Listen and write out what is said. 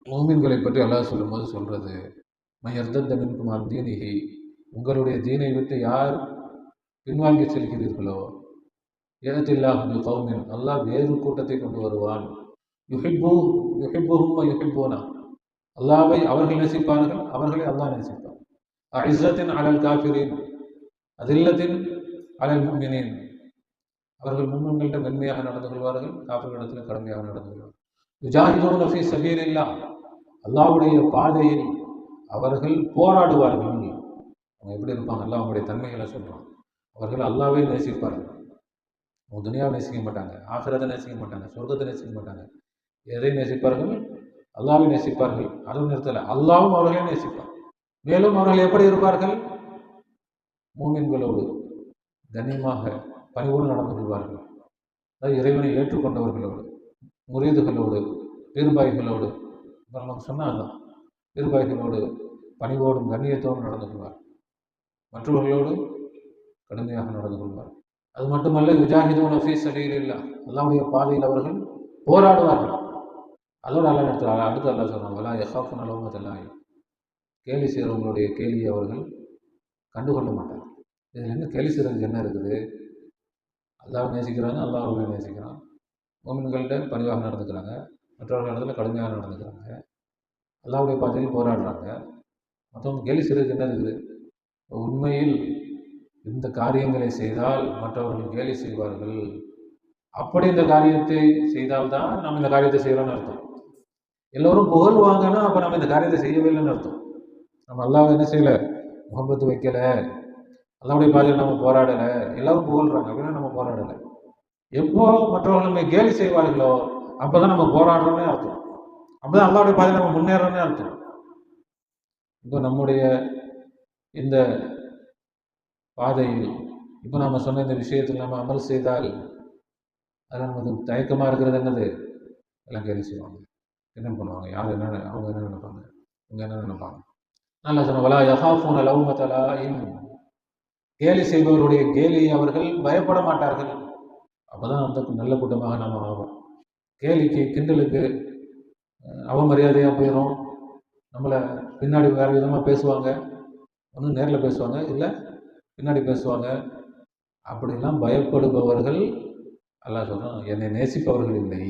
மூமின்களை பற்றி அல்லாஹ் சொல்லும்போது சொல்றது மையர்தத்த மின்கும் அன் தீனிஹி, உங்களுடைய தீனை விட்டு யார் பின்வாங்கி செல்கிறீர்களோ ஏனத்தில்லாஹ் பி கௌமின், அல்லாஹ் வேறு கூட்டத்தை கொண்டு வருவான். யுஹிப்பு யுஹிப்புஹும் வ யுஹிப்பூனா, அல்லாஹ்வை அவர்கள் நேசிப்பார்கள், அவர்களை அல்லாஹ் நேசிப்பார். அஇஸ்ஸத்தின் அலல் காஃபிரின் அதில்லத்தின் அலல் முஃமினீன், அவர்கள் முன்மன்கள்ட்ட மென்மையாக நடந்து கொள்வார்கள், காஃபிர்களிடத்தில் கடுமையாக நடந்து கொள்வார்கள். யுஜாஹிதூன ஃபீ சபீலில்லாஹ், அல்லாஹ்வுடைய பாதையில் அவர்கள் போராடுவார்கள். அவங்க எப்படி இருப்பாங்க? அல்லாஹ் அவங்களுடைய தன்மைகளை சொல்றான். அவர்கள் அல்லாஹ்வை நேசிப்பார்கள். அவங்க துனியாவை நேசிக்க மாட்டாங்க, ஆகிரத்தை நேசிக்க மாட்டாங்க, சொர்க்கத்தை நேசிக்க மாட்டாங்க. எதை நேசிப்பார்கள்? அல்லாஹ்வை நேசிப்பார்கள். அதுவும் நிறுத்தல, அல்லாஹ்வும் அவர்களே நேசிப்பார். மேலும் அவர்கள் எப்படி இருப்பார்கள்? மூமின்களோடு கண்ணியமாக பணிவோடு நடந்து கொள்வார்கள். அதாவது இறைவனை ஏற்றுக்கொண்டவர்களோடு, முரீதுகளோடு, பீர்பாய்களோடு, நமக்கு சொன்னால்தான் பீர்பாய்களோடு பணிவோடும் கண்ணியத்தோடும் நடந்து கொள்வார். மற்றவர்களோடு கடுமையாக நடந்து கொள்வார். அது மட்டுமல்ல, யுஜாஹிதூன ஃபீ ஸபீலில்லாஹ், அல்லாஹ்வுடைய பாதையில் அவர்கள் போராடுவார்கள். அதோடு அல்ல நடத்துகிறார். அடுத்து அல்லா சொல்றாங்க, வலா யஹாஃபுன லௌமத லாயிம், கேலி செய்கிறவங்களுடைய கேலியை அவர்கள் கண்டுகொள்ள மாட்டார்கள். இதில் என்ன கேலி செய்கிறதுக்கு என்ன இருக்குது? அல்லாஹ்வை நேசிக்கிறாங்க, அல்லாஹ் அவர்களை நேசிக்கிறான். மோமின்கள்கிட்ட பணிவாக நடந்துக்கிறாங்க, மற்றவர்கள் இடத்துல கடுமையாக நடந்துக்கிறாங்க, அல்லாஹ்வுடைய பாதையில் போராடுறாங்க. மற்றவங்க கேலி செய்கிறதுக்கு என்ன இருக்குது? உண்மையில் இந்த காரியங்களை செய்தால் மற்றவர்கள் கேலி செய்வார்கள். அப்படி இந்த காரியத்தை செய்தால்தான் நம்ம இந்த காரியத்தை செய்கிறோம்னு அர்த்தம். எல்லோரும் புகழ்வாங்கன்னா அப்போ நம்ம இந்த காரியத்தை செய்யவே இல்லைன்னு அர்த்தம். நம்ம அல்லாஹ்வை என்ன செய்யலை, முகப்பத்து வைக்கல, அல்லாஹ்வுடைய பாதையில் நம்ம போராடலை, எல்லாரும் புகழ்றாங்க அப்படின்னா நம்ம போராடலை. எப்போ மற்றவர்கள் நம்ம கேலி செய்வார்களோ அப்போதான் நம்ம போராடுறோன்னே அர்த்தம். அப்போதான் அல்லாஹ்வுடைய பாதையில் நம்ம முன்னேறோன்னே அர்த்தம். இப்போ நம்முடைய இந்த பாதையில் இப்போ நம்ம சொன்ன இந்த விஷயத்தில் நம்ம அமல் செய்தால் அதில் நமக்கு தயக்கமாக இருக்கிறது என்னது? எல்லாம் கேலி செய்வாங்க, என்ன பண்ணுவாங்க, யார் என்ன, அவங்க என்ன நினைப்பாங்க, இவங்க என்ன நினைப்பாங்க. நல்லா சொன்ன, வலா யஹாஃபூன லௌமத லாயிம், கேலி செய்பவருடைய கேலியை அவர்கள் பயப்பட மாட்டார்கள். அப்போதான் அந்த நல்ல கூட்டமாக நாம் ஆகும். கேலிக்கு கிண்டலுக்கு அவமரியாதையாக போயிடும். நம்மளை பின்னாடி வேறு விதமாக பேசுவாங்க, ஒன்று நேரில் பேசுவாங்க, இல்லை பின்னாடி பேசுவாங்க. அப்படிலாம் பயப்படுபவர்கள் அல்லாஹ் சொல்றான், என்னை நேசிப்பவர்கள் இல்லை.